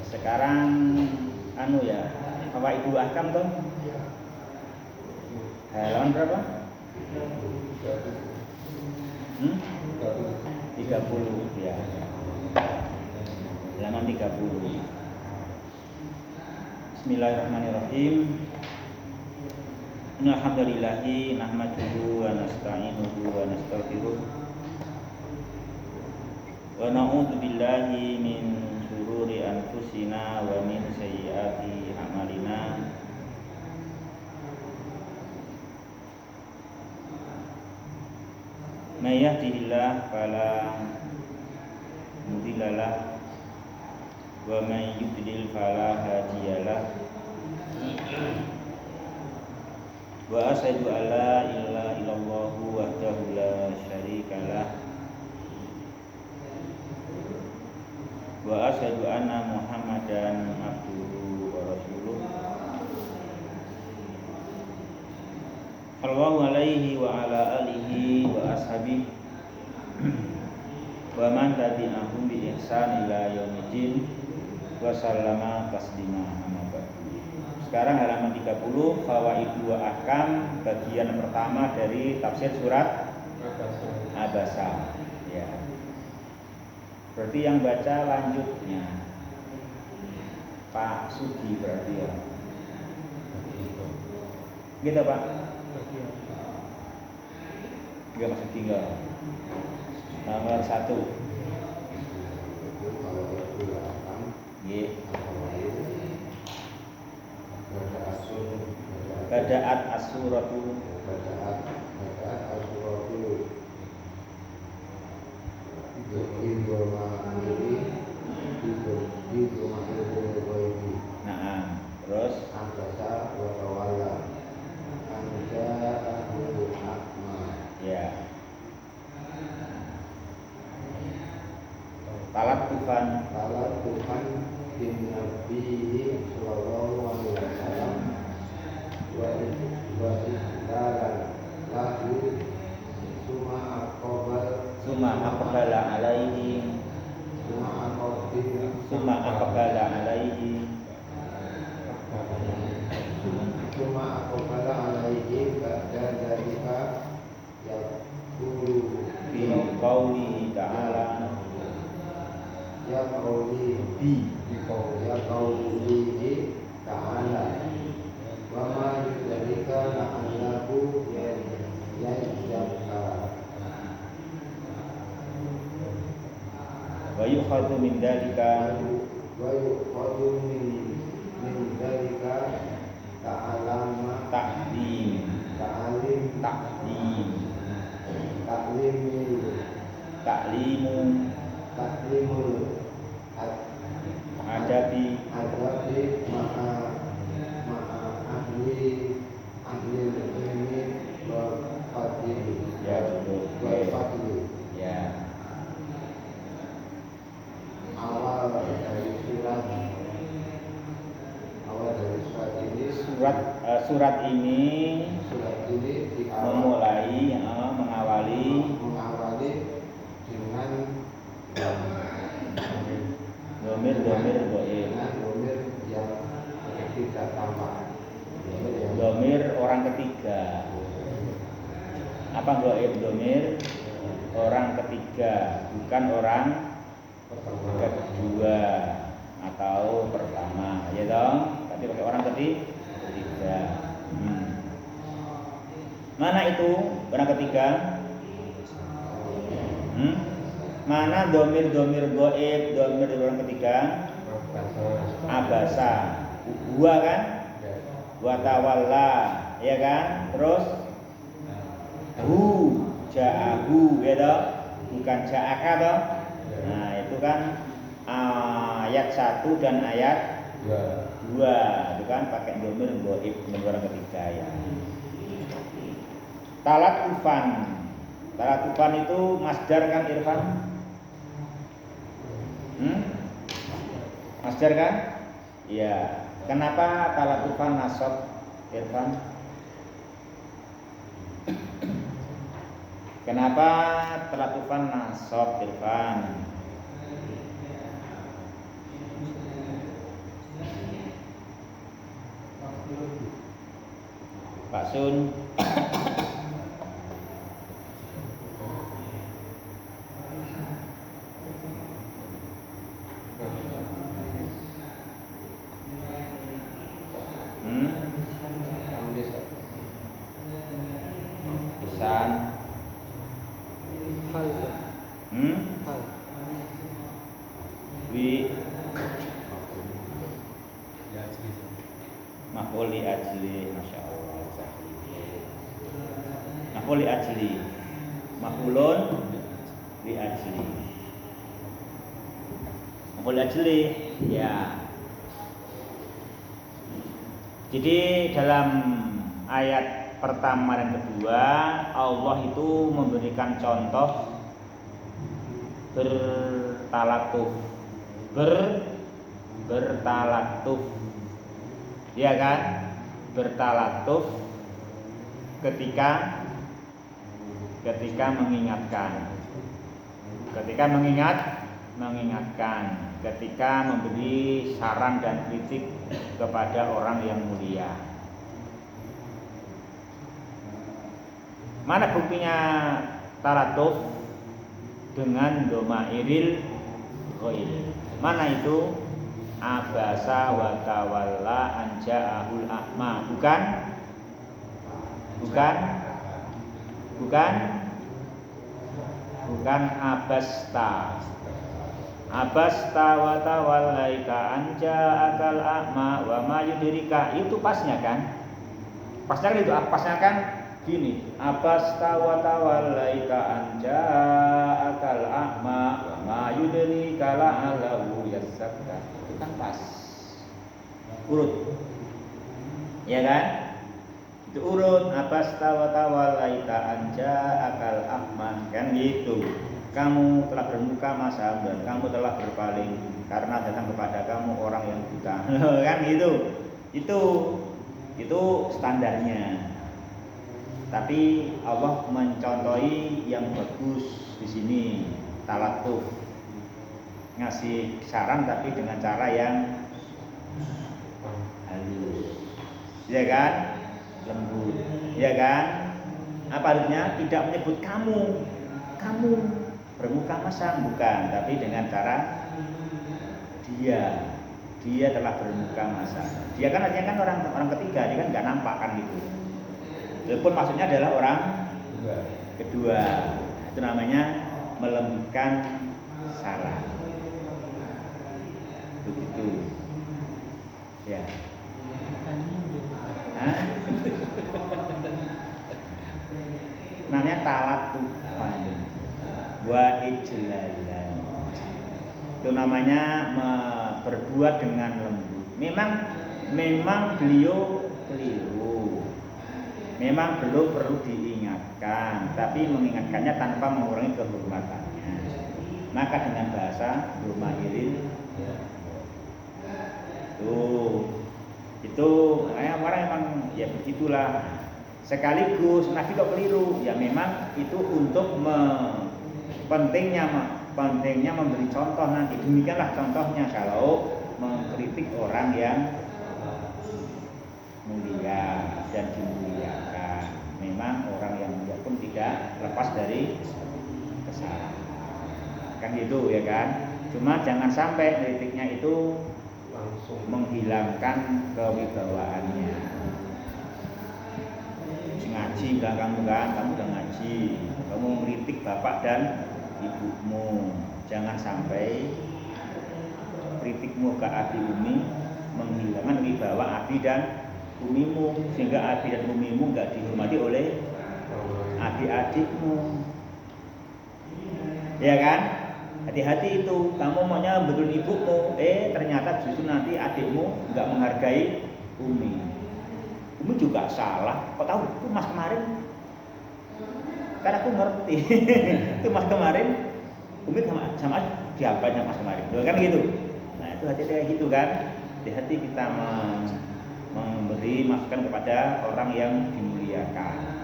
Sekarang ya, Fawaidul Ahkam tuh halaman berapa? 30 ya. Halaman 30. Bismillahirrahmanirrahim. Innal hamdalillahi nahmaduhu wa nasta'inuhu wa nastaghfiruh. Wa na'udzu billahi min shururi anfusina wa min sayyiati a'malina. May yahdihillahu fala mudilla lahu wa may yudlil fala hadiya lahu. Wa asyhadu an la ilaha illallah wahdahu la syarika lah. Wa asyhadu anna Muhammadan abduhu wa rasuluh. Sallallahu alaihi wa ala alihi wa ashabihi wa man tabi'ahum bi ihsan ila yaumiddin wa sallama taslima. Sekarang halaman 30, Fawaidul Ahkam, bagian pertama dari tafsir surat Abasa. Ya. Berarti yang baca lanjutnya Pak Sugi berarti ya. Gitu Pak. Enggak masuk tinggal. Nomor 1. Nggih. Bada'at as-suratu Nah, terus ya. Talat Tuhan bin Nabi sallallahu alaihi wasallam wa ibadan lahu summa aqbala alaihi ba'da dzalika yaqulu bi qaulihi ta'ala ta'ala wa ma yudrika la'allahu yazakka wa yukhadhu min dalika ta'limul adabi ma'a ahli ilmi wa fadli. Ya betul. Ya. Awal dari surat ini memulai mengawali dengan domir yang ketiga tambah. Domir orang ketiga. Apa goib? Domir orang ketiga, bukan orang kedua atau pertama, ya dong. Tapi pakai orang ketiga. Mana itu orang ketiga? Mana domir goib, domir orang ketiga? Abasa, gua kan? Wa tawalla, ya kan? Terus ja'ahu, ya toh? Bukan ja'aka toh? Nah, itu kan ayat 1 dan ayat 2. Itu kan pakai domir goib, domir orang ketiga ya. Talatufan itu masdar kan Irfan? Masdar kan? Iya. Kenapa talatufan nasab Irfan? Kenapa talatufan nasab Irfan? Pak Sun. Pisan. Hal. Hal. Wi Maf'ul li ajli, Masya Allah. Maf'ul li ajli, maf'ulun li ajli. Maf'ul li ajli, ya. Jadi dalam ayat pertama dan kedua Allah itu memberikan contoh bertalatuf, ya kan? Bertalatuf ketika mengingatkan, ketika memberi saran dan kritik kepada orang yang mulia. Mana buktinya talatuf? Dengan domairil ghaib. Mana itu? Abasa wa tawalla an ja'ahul a'ma. Bukan abasta. Abasta wa tawallaika an ja'akal a'ma wa ma yudrika. Itu pasnya kan? Pasnya kan itu, pasnya kan gini, abasta wa tawallaika an ja'akal a'ma wa ma yudrika la'allahu yazzakka. Itu kan pas. Urut. Ya kan? Itu urut, abasta wa tawallaika an ja'akal a'ma, kan gitu. Kamu telah bermuka masam dan kamu telah berpaling karena datang kepada kamu orang yang buta. Kan gitu. Itu standarnya. Tapi Allah mencontohi yang bagus di sini, talatuf, ngasih saran tapi dengan cara yang halus, ya kan, lembut, ya kan. Apa artinya? Tidak menyebut kamu bermuka masam, bukan, tapi dengan cara dia telah bermuka masam. Dia kan artinya kan orang ketiga, dia kan nggak nampak kan gitu. Walaupun maksudnya adalah orang kedua. Itu namanya melembutkan saran. Begitu. Ya. Namanya talatufan wa ijlalan. Itu namanya berbuat dengan lembut. Memang beliau keliru. Memang belum perlu diingatkan, tapi mengingatkannya tanpa mengurangi kehormatannya. Maka dengan bahasa domairil itu orang emang ya begitulah. Sekaligus Nabi kok keliru, ya memang itu untuk pentingnya memberi contoh nanti. Demikianlah contohnya kalau mengkritik orang yang mulia dan dimuliakan. Memang orang yang mulia pun tidak lepas dari kesalahan. Kan gitu ya kan? Cuma jangan sampai kritiknya itu langsung menghilangkan kewibawaannya. Ngaji bilang kamu udah ngaji, kamu mengkritik bapak dan ibumu. Jangan sampai kritikmu ke abi umi menghilangkan wibawa abi dan umimu, sehingga abi dan umimu nggak dihormati oleh adik-adikmu, ya kan? Hati-hati itu, kamu maunya betul ibumu, ternyata justru nanti adikmu nggak menghargai umi juga salah. Kok tahu? Itu mas kemarin, karena aku ngerti. Itu mas kemarin, umi sama diapain mas kemarin, kan gitu. Nah itu hati-hati kayak gitu kan. Hati-hati kita memberi masukan kepada orang yang dimuliakan.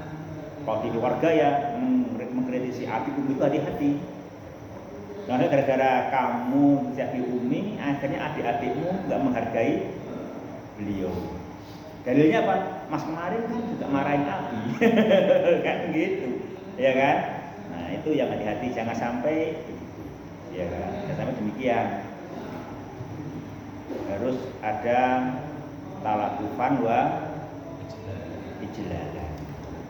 Kalau di keluarga ya mengkritisi abi umi itu hati-hati. Nah, gara-gara kamu jadi umi, akhirnya adik-adikmu nggak menghargai beliau. Dalilnya apa? Mas kemarin kan juga marahin Abi. Kan gitu. Ya kan? Nah, itu yang hati-hati jangan sampai begitu. Ya kan? Jangan sampai demikian. Harus ada talakufan wa ijlalan.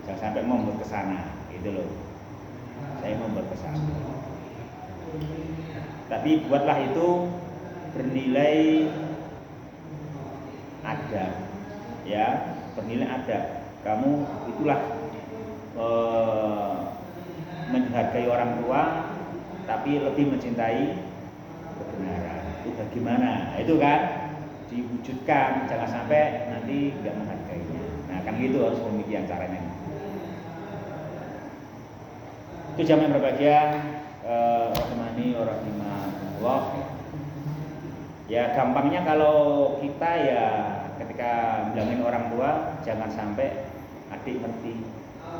Jangan sampai membuat kesana, gitu loh. Saya membuat kesana. Tapi buatlah itu bernilai adab, ya, bernilai adab. Kamu itulah menghargai orang tua, tapi lebih mencintai kebenaran. Itu bagaimana? Itu kan diwujudkan, jangan sampai nanti nggak menghargainya. Nah, kan gitu harus demikian caranya. Itu jamaah berbahagia, rahimani wa rahimahullah. Ya gampangnya kalau kita ya ketika bilangin orang tua jangan sampai adik ngerti.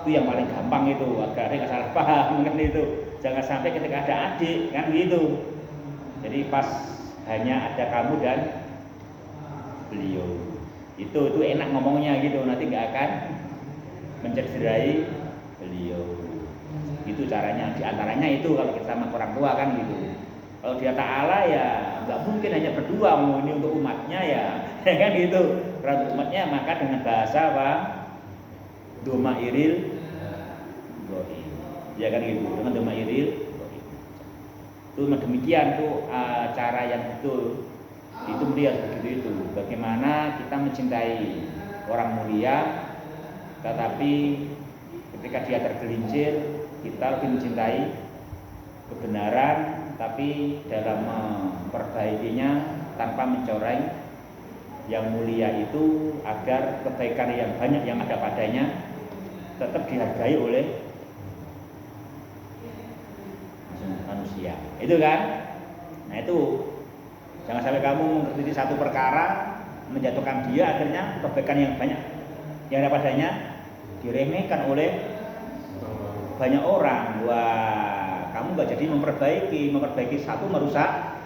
Itu yang paling gampang itu, agar nggak salah paham kan itu. Jangan sampai ketika ada adik kan gitu. Jadi pas hanya ada kamu dan beliau. Itu enak ngomongnya gitu, nanti nggak akan mencederai beliau. Itu caranya, diantaranya itu kalau kita sama orang tua kan gitu. Kalau dia ta'ala ya nggak mungkin hanya berdua, mau ini untuk umatnya ya kan gitu. Kalau untuk umatnya maka dengan bahasa apa? Doma iril goib. Ya kan gitu, dengan doma iril goib. Itu demikian tuh cara yang betul. Itu melihat begitu itu. Bagaimana kita mencintai orang mulia, tetapi ketika dia tergelincir kita lebih mencintai kebenaran, tapi dalam memperbaikinya tanpa mencoreng yang mulia itu, agar kebaikan yang banyak yang ada padanya tetap dihargai oleh manusia. Itu kan? Nah itu jangan sampai kamu mengkritisi satu perkara menjatuhkan dia, akhirnya kebaikan yang banyak yang ada padanya diremehkan oleh banyak orang. Wah, kamu nggak jadi memperbaiki satu merusak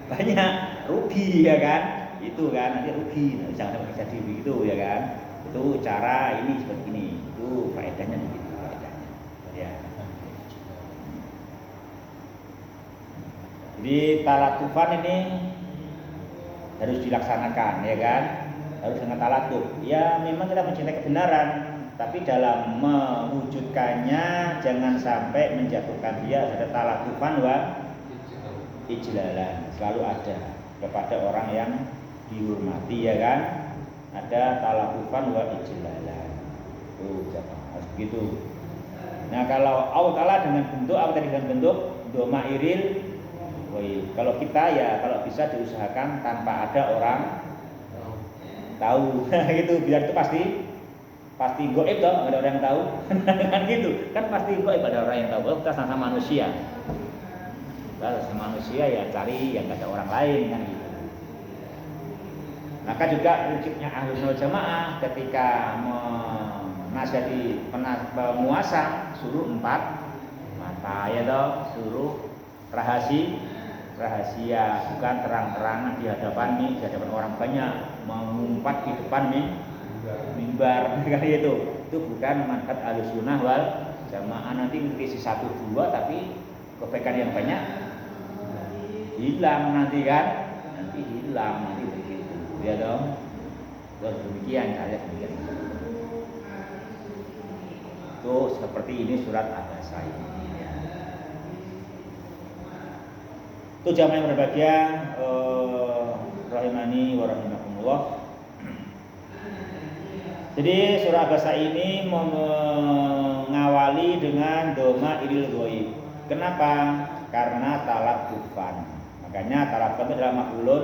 banyak, rugi ya kan? Itu kan nanti rugi. Nah, jangan sampai terjadi begitu ya kan? Itu cara ini seperti ini. Itu faedahnya begitu faedahnya. Ya. Jadi talatufan ini harus dilaksanakan ya kan? Harus dengan talatuf. Ya memang kita mencintai kebenaran, tapi dalam mewujudkannya jangan sampai menjatuhkan dia. Ada talatufan wa ijlalan, selalu ada kepada orang yang dihormati ya kan. Ada talatufan wa ijlalan. Tuh harus begitu. Nah kalau Allah Ta'ala dengan bentuk apa tadi, dengan bentuk doma iril. Kalau kita ya kalau bisa diusahakan tanpa ada orang tahu. Gitu biar itu pasti goib toh, nggak ada orang yang tahu. Kan gitu kan, pasti goib, ada orang yang tahu. Kita sama manusia, kita sama manusia ya cari yang nggak ada orang lain kan gitu. Maka juga prinsipnya Ahlus Sunnah Jamaah ketika menasihati penguasa suruh 4 mata ya toh, suruh rahasia, bukan terang-terangan di hadapan orang banyak, mengumpat di depan mimbar kali itu bukan manhaj Ahlus Sunnah wal Jamaah. Nanti mengisi 1-2 tapi kebaikan yang banyak hilang nanti begitu ya dong. Demikian saya demikian. Tuh seperti ini surat Abasa ini. Itu jamaah yang berbahagia, rahimani wa rahimakumullah. Jadi surah Abasa ini mengawali dengan doma iril goib. Kenapa? Karena talatufan. Makanya talatufan itu adalah maf'ulun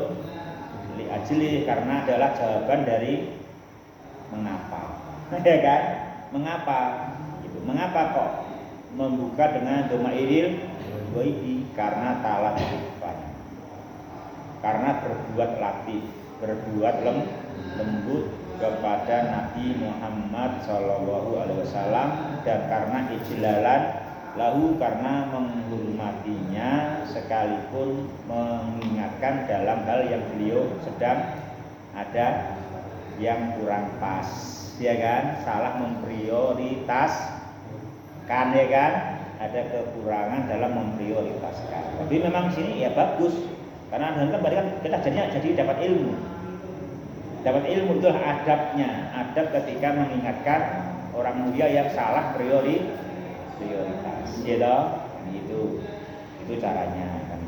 li ajli, karena adalah jawaban dari mengapa. Ya kan? Mengapa? Gitu. Mengapa kok membuka dengan doma iril goib? Karena talatufan. Karena berbuat latif, berbuat lembut kepada Nabi Muhammad SAW, dan karena ijlalan lahu, karena menghormatinya sekalipun mengingatkan dalam hal yang beliau sedang ada yang kurang pas, ya kan? Salah memprioritaskan, ya kan? Ada kekurangan dalam memprioritaskan. Tapi memang di sini ya bagus, karena kan berarti kan kita jadi dapat ilmu. Dapat ilmu itu adabnya, adab ketika mengingatkan orang mulia yang salah prioritas, ya toh? Itu caranya kan.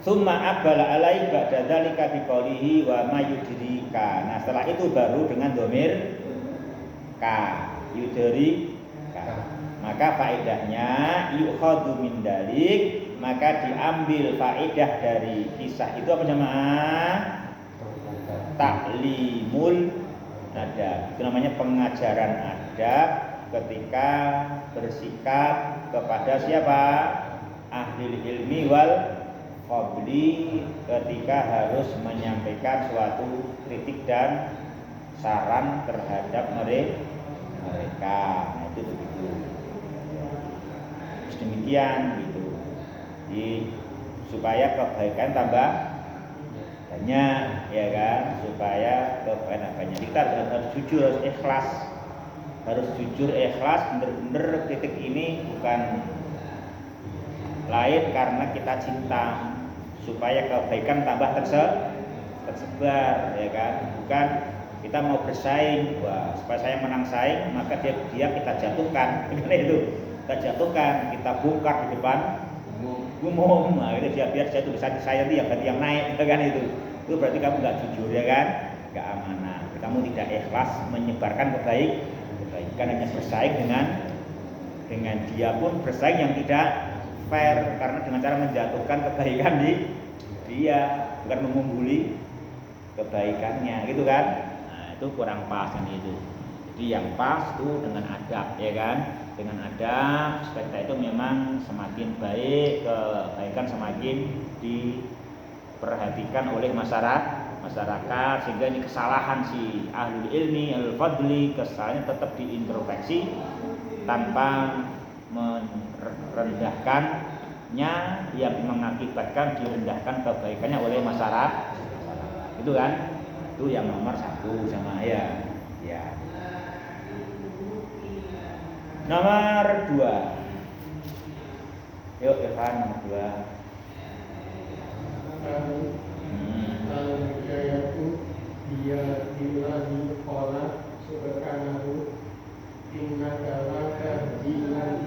Summa aqbala alai ba'da dzalika biqaulihi wa ma yudrika. Nah, setelah itu baru dengan domir ka, yudrika. Maka faedahnya yukhadhu min dalik, maka diambil faedah dari kisah itu apa jemaah? Ta'limul adab. Itu namanya pengajaran adab ketika bersikap kepada siapa? Ahli ilmi wal qabli, ketika harus menyampaikan suatu kritik dan saran terhadap mereka. Nah, itu begitu. Demikian gitu. Jadi supaya kebaikan tambah banyak, ya kan? Supaya kebaikan banyak. Kita harus jujur, harus ikhlas. Harus jujur, ikhlas, bener-bener kritik ini bukan lain karena kita cinta, supaya kebaikan tambah tersebar, ya kan? Bukan kita mau bersaing, wah, supaya saya menang saing, maka dia kita jatuhkan, karena itu kita jatuhkan, kita bongkar di depan umum, nah, itu biar dia jatuh, bisa saya yang naik, kan itu berarti kamu nggak jujur, ya kan? Nggak amanah, kamu tidak ikhlas menyebarkan kebaikan, hanya bersaing dengan dia pun bersaing yang tidak fair, karena dengan cara menjatuhkan kebaikan di dia, bukan mengungguli kebaikannya, gitu kan? Nah, itu kurang pas kan itu. Jadi yang pas tuh dengan adab, ya kan? Dengan adab, supaya itu memang semakin baik, kebaikan semakin diperhatikan oleh masyarakat, sehingga ini kesalahan si ahli ilmi al-fadli, kesalahannya tetap diintrospeksi tanpa merendahkannya, yang mengakibatkan direndahkan kebaikannya oleh masyarakat. Itu kan? Itu yang nomor 1 sama ya. Nomor 2. Yuk Irfan, nomor 2. Al-Hidayatu dia billahi qala subhanahu innaka la tahdi man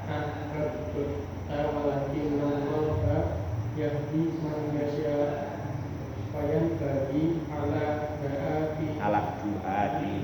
ahbabta walakinna Allaha yahdi man yasha fayanbaghi ala du'ati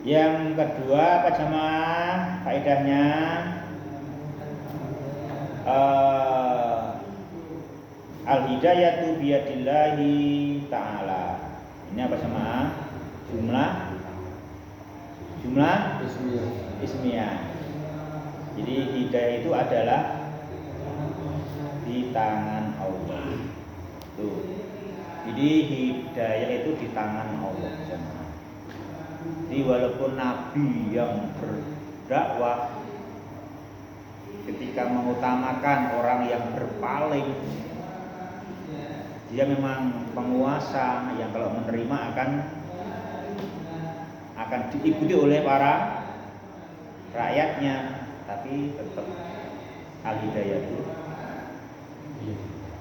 Yang kedua apa jemaah faedahnya? Al-hidayatu biyadillahi ta'ala. Ini apa jemaah? Jumlah ismiyah. Jadi hidayah itu adalah di tangan Allah. Tuh. Jadi hidayah itu di tangan Allah jemaah. Jadi walaupun Nabi yang berdakwah ketika mengutamakan orang yang berpaling, dia memang penguasa yang kalau menerima akan diikuti oleh para rakyatnya, tapi tetap al-hidayah itu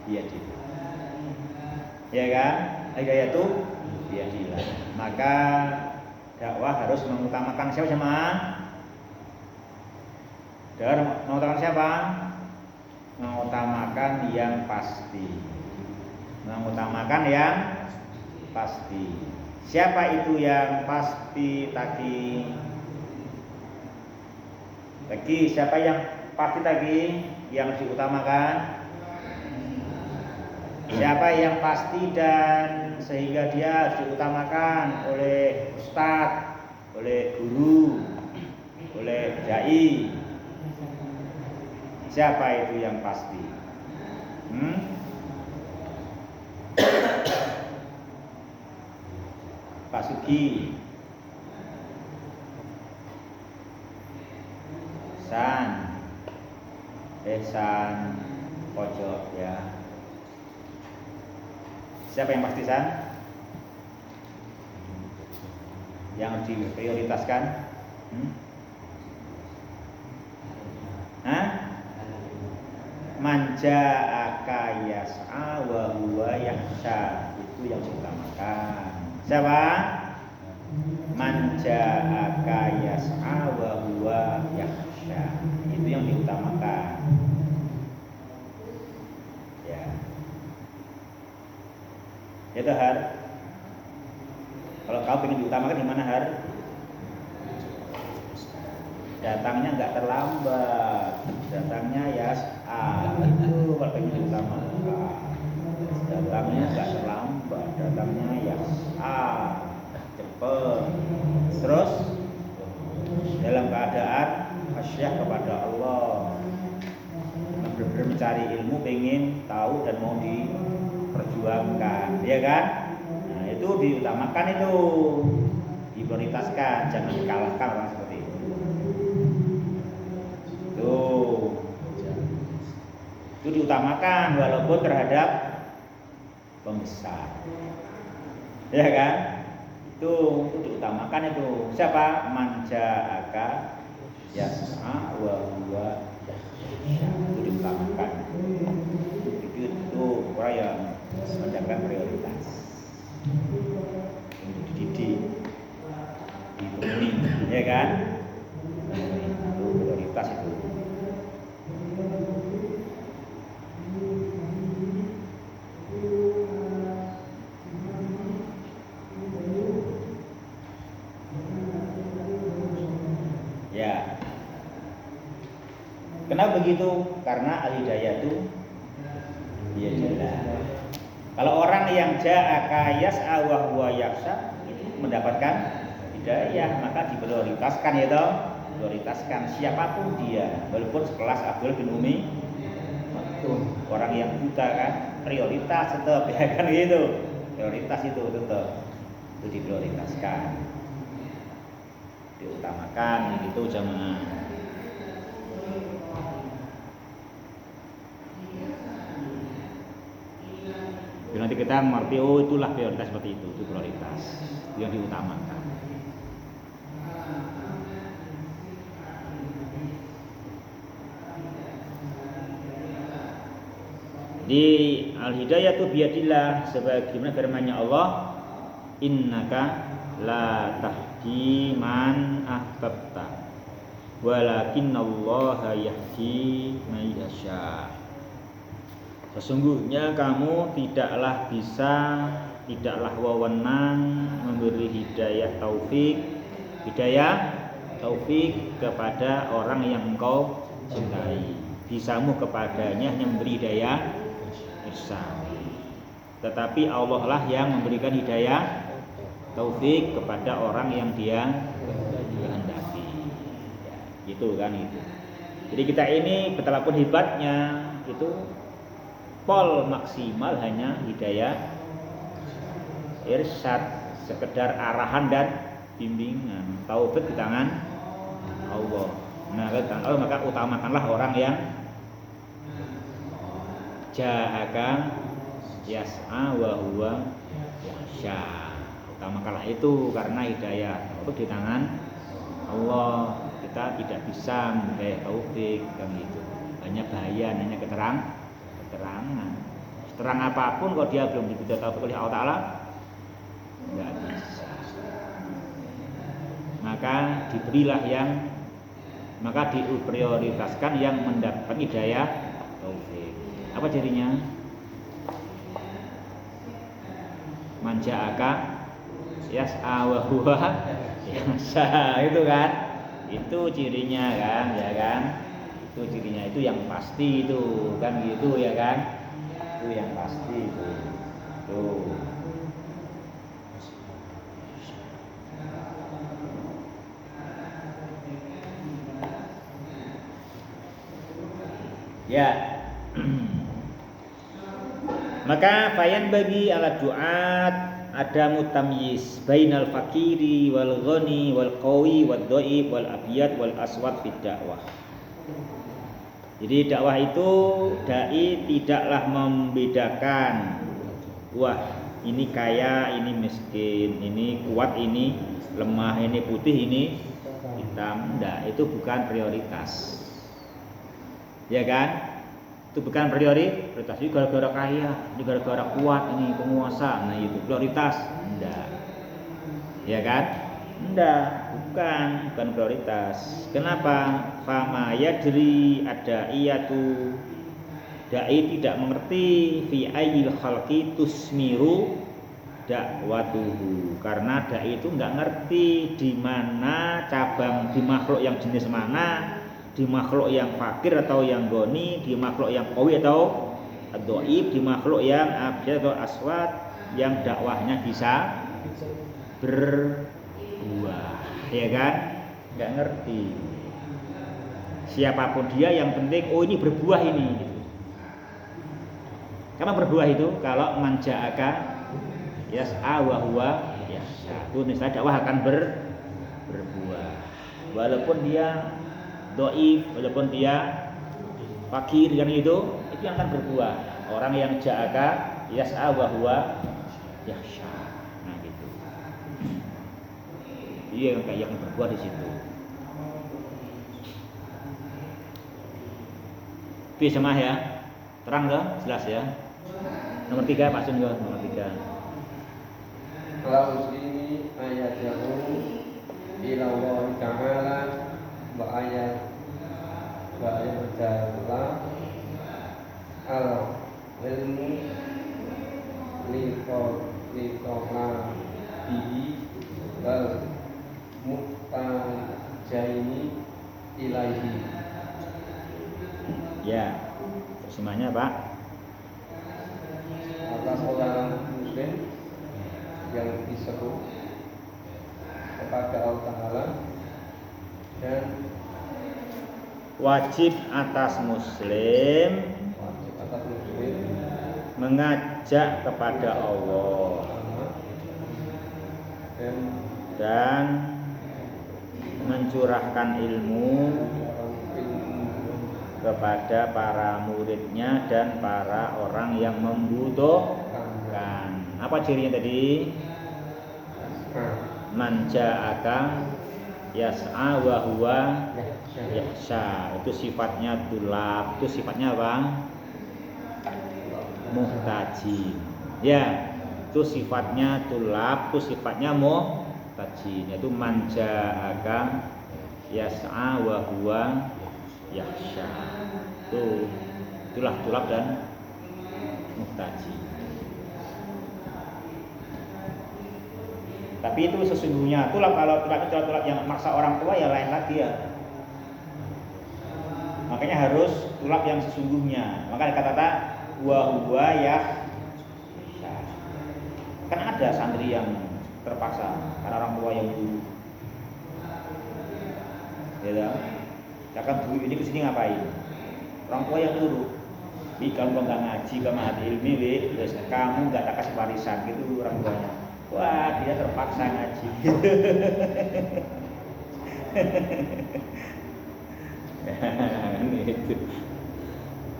biyadillah. Ya kan? Hidayah itu biyadillah. Maka dakwah harus mengutamakan siapa jemaah? Dakwah mengutamakan siapa? Mengutamakan yang pasti. Mengutamakan yang pasti. Siapa itu yang pasti tadi? Tadi siapa yang pasti tadi yang diutamakan? Siapa yang pasti dan sehingga dia harus diutamakan oleh ustadz, oleh guru, oleh dai? Siapa itu yang pasti? Pak Sugi, San pojok ya. Siapa yang pasti San? Yang harus diprioritaskan? Manja akayas'a wa huwa yakhsha, itu yang diutamakan. Siapa? Manja akayas'a wa huwa yakhsha, itu yang diutamakan. Ya. Itu Har. Kalau kau ingin diutamakan di mana Har? Datangnya nggak terlambat, datangnya yas'a, itu kalau ingin diutamakan. Datangnya nggak terlambat, datangnya yas'a, cepat. Terus dalam keadaan khasyah kepada Allah, benar-benar mencari ilmu, pengen tahu dan mau diperjuangkan, ya kan? Nah itu diutamakan, itu diprioritaskan, jangan dikalahkan orang seperti itu. Itu diutamakan walaupun terhadap pembesar, ya kan? Itu diutamakan itu. Siapa? Manja aka yas'a wa huwa yakhsha, itu diutamakan. Itu orang yang menjaga prioritas untuk dididik, ditemui, ya kan? Itu prioritas itu. Ya. Kenapa begitu? Karena al-hidayah itu biyadillah. Kalau orang yang ja'aka yas'a wa huwa yakhsha itu mendapatkan hidayah, maka diprioritaskan, ya toh? Prioritaskan siapapun dia, walaupun sekelas Abdul bin Umi Maktum, orang yang buta kan, prioritas tetap, ya kan gitu. Prioritas itu tetap itu diprioritaskan, diutamakan, itu jamaah. Jadi nanti kita mengerti, oh itulah prioritas seperti itu prioritas yang diutamakan. Di al-hidayah itu biyadillah, sebagaimana firman-Nya Allah, innaka la tahdi man ahbabta walakinallaha yahdi man yasha. Sesungguhnya kamu tidaklah wewenang memberi hidayah taufik kepada orang yang engkau cintai. Bisamu kepadanya hanya memberi hidayah irsyad. Tetapi Allah lah yang memberikan hidayah taufik kepada orang yang Dia kehendaki. Ya, gitu kan itu. Jadi kita ini betapapun hebatnya, itu pol maksimal hanya hidayah irsyad, sekedar arahan dan bimbingan. Taufik di tangan Allah. Nah, maka utamakanlah orang yang ja'aka yas'a wa huwa yakhsha. Utamakanlah itu, karena hidayah itu di tangan Allah. Kita tidak bisa memberi taufik kan gitu. Hanya bayan, hanya keterangan. Terang apapun kalau dia belum diberi taufik oleh Allah Ta'ala nggak bisa. Maka diberilah maka diprioritaskan yang mendapatkan hidayah taufik. Apa cirinya? Manja'aka yas'a wa huwa yas'a, itu kan? Itu cirinya kan, ya kan? Itu cirinya, itu yang pasti itu kan gitu ya kan? Itu yang pasti itu. Tuh. Ya. Maka fayan bagi ala du'at ada mutamyiz bainal fakiri wal ghani wal qawi wal dhaif wal abyad wal aswad fid dakwah. Jadi dakwah itu dai tidaklah membedakan, wah ini kaya, ini miskin, ini kuat, ini lemah, ini putih, ini hitam. Enggak, itu bukan prioritas. Ya kan? Itu bukan prioritas. Ini gara-gara kaya, ini gara-gara kuat, ini penguasa. Nah itu prioritas. Enggak. Ya kan? Enggak, bukan prioritas. Kenapa? Fama yadri ada iyatu. Dai tidak mengerti fi ayyil khalqi tusmiru dakwatuhu. Karena dai itu enggak ngerti di mana cabang, di makhluk yang jenis mana, di makhluk yang fakir atau yang goni, di makhluk yang qawi atau dhaif, di makhluk yang abyad atau aswad, yang dakwahnya bisa berbuah, ya kan? Nggak ngerti. Siapapun dia, yang penting oh ini berbuah ini. Gitu. Karena berbuah itu kalau manja'aka yas'a wa huwa yas'a, itu misalnya dakwah akan berbuah. Walaupun dia dhaif, walaupun dia fakir kan itu yang akan berbuah. Orang yang ja'aka yas'a wa huwa yas'a. Nah gitu. Iya yang berbuah di situ. Bisa mah ya. Terang dah, jelas ya. Nomor 3 Pak Sun, nomor 3. Kalau muslimi ayat jauh ila Allah Ta'ala wa ayat berjalan al ilmu litola bihi wal muhtajaini ilaihi. Ya, terjemahnya Pak. Atas orang muslim yang diseru kepada Allah Ta'ala dan wajib atas muslim mengajak kepada Allah dan mencurahkan ilmu kepada para muridnya dan para orang yang membutuhkan. Apa cirinya tadi? Man ja'aka yas'a wa huwa yahsha. Itu sifatnya tulab, itu sifatnya apa? Muhtaji. Ya, itu sifatnya tulab, itu sifatnya muhtaji. Yaitu man ja'aka yas'a wa huwa yahsha. Itulah tulab dan muhtaji. Tapi itu sesungguhnya tulab, kalau tulab yang maksa orang tua ya lain lagi ya. Makanya harus tulab yang sesungguhnya. Makanya kata-kata wa huwa yahsha. Kan ada santri yang terpaksa karena orang tua yang dulu. Ya, kan dulu ini kesini ngapain? Orang tua yang nyuruh. Kalau nggak ngaji, kamu hati ilmi, terus kamu nggak ada kasih warisan gitu orang tuanya. Wah, dia terpaksa ngaji. Gitu.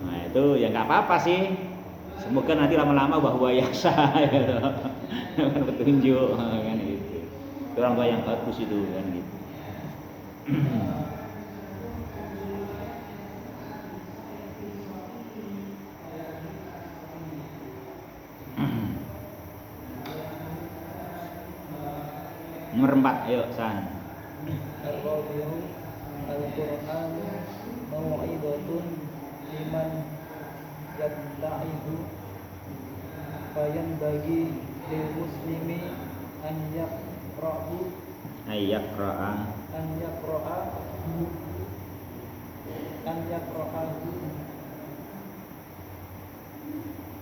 Nah itu ya nggak apa-apa sih. Semoga nanti lama-lama bahwa yasa, gitu. Kan petunjuk, kan gitu. Itu orang tua yang bagus itu kan gitu. Nomor 4, ayo San. Ar-rabi'u Al-Qur'an mau'izatun liman yatta'idu fayan bagi lil muslimi an yaqra'u an yaqra'ahu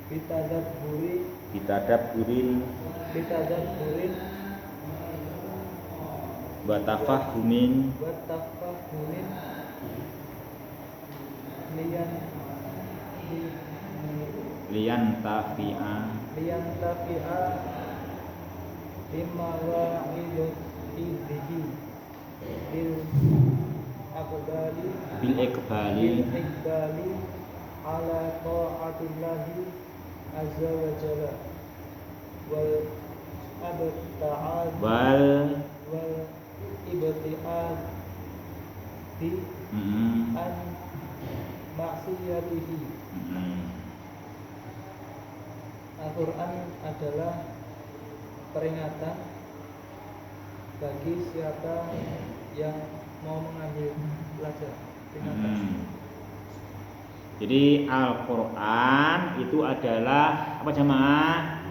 bitadabburin wa tafahumin liyan tafi'a lima wa'idu idhihi bil iqbali ala ta'atillahi azza wa jalla wal ibtiadi an maksiyatihi. Al-Quran adalah peringatan bagi siapa yang mau mengambil pelajaran. Peringatan. Jadi Al-Quran itu adalah apa jemaah?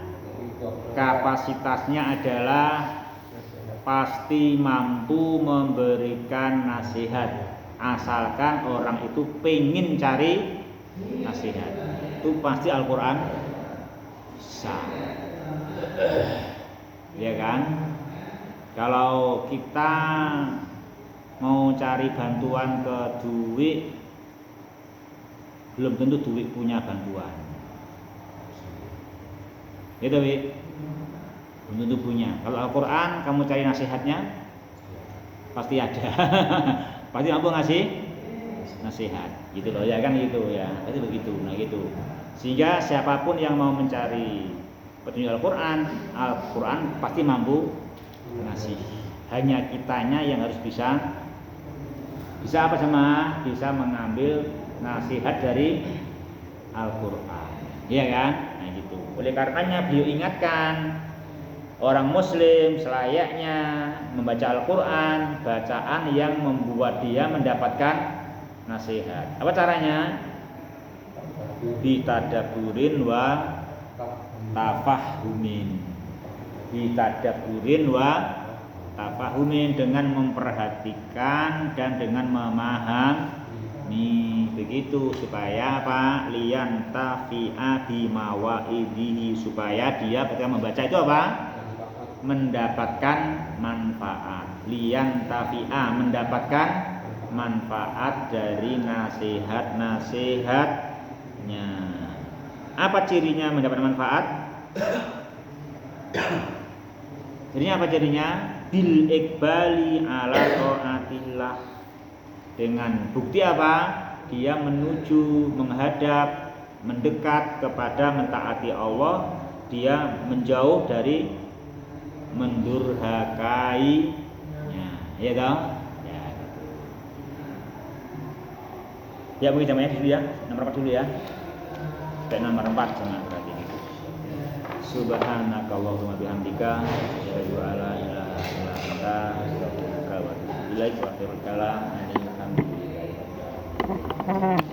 Kapasitasnya adalah pasti mampu memberikan nasihat, asalkan orang itu pengen cari nasihat. Itu pasti Al-Quran sah, ya kan? Kalau kita mau cari bantuan ke duit, belum tentu duit punya bantuan, gitu Wi. Belum tentu punya. Kalau Al-Quran kamu cari nasihatnya pasti ada. Pasti mampu ngasih nasihat, gitu loh ya kan, gitu ya. Itu begitu. Nah gitu. Sehingga siapapun yang mau mencari petunjuk Al-Quran pasti mampu ngasih. Hanya kitanya yang harus bisa apa sama? Bisa mengambil nasihat dari Al-Quran, iya kan? Nah gitu. Oleh karenanya beliau ingatkan orang Muslim selayaknya membaca Al-Quran, bacaan yang membuat dia mendapatkan nasihat. Apa caranya? Bitadabburin wa tafahumin. Bitadabburin wa tafahumin, dengan memperhatikan dan dengan memahami, begitu, supaya apa? Liyan tafi'a bimawaidihi, supaya dia ketika membaca itu apa? Mendapatkan manfaat. Liyan tafi'a, mendapatkan manfaat dari nasihat-nasihatnya. Apa cirinya mendapatkan manfaat? Jadinya apa jadinya? Bil iqbali ala ta'atillah. Dengan bukti apa? Dia menuju, menghadap, mendekat kepada mentaati Allah. Dia menjauh dari mendurhakainya. Ya toh? Ya. Ya mungkin jamanya dulu ya. Nomor 4 dulu ya. Sampai nomor 4 jangan berarti. Subhanakallahumma bihamdika asyhadu an la ilaha illa anta astaghfiruka wa atubu ilaik wa akhiru kalam. Alhamdulillah.